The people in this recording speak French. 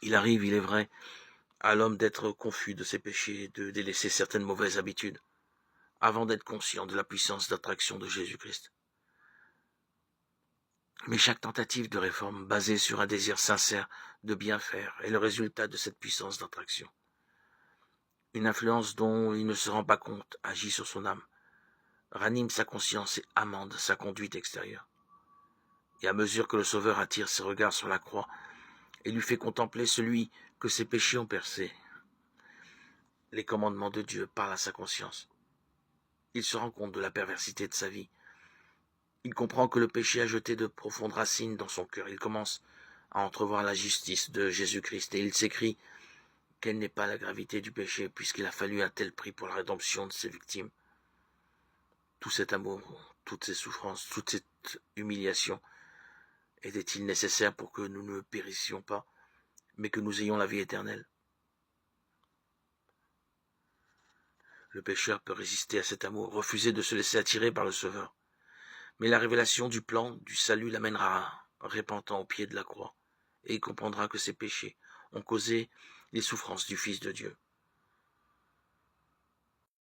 Il arrive, il est vrai, à l'homme d'être confus de ses péchés, de délaisser certaines mauvaises habitudes, avant d'être conscient de la puissance d'attraction de Jésus-Christ. Mais chaque tentative de réforme basée sur un désir sincère de bien faire est le résultat de cette puissance d'attraction. Une influence dont il ne se rend pas compte agit sur son âme, ranime sa conscience et amende sa conduite extérieure. Et à mesure que le Sauveur attire ses regards sur la croix et lui fait contempler celui que ses péchés ont percé, les commandements de Dieu parlent à sa conscience. Il se rend compte de la perversité de sa vie. Il comprend que le péché a jeté de profondes racines dans son cœur. Il commence à entrevoir la justice de Jésus-Christ et il s'écrie quelle n'est pas la gravité du péché puisqu'il a fallu un tel prix pour la rédemption de ses victimes. Tout cet amour, toutes ces souffrances, toute cette humiliation était-il nécessaire pour que nous ne périssions pas, mais que nous ayons la vie éternelle? Le pécheur peut résister à cet amour, refuser de se laisser attirer par le Sauveur. Mais la révélation du plan du salut l'amènera repentant au pied de la croix, et il comprendra que ses péchés ont causé les souffrances du Fils de Dieu.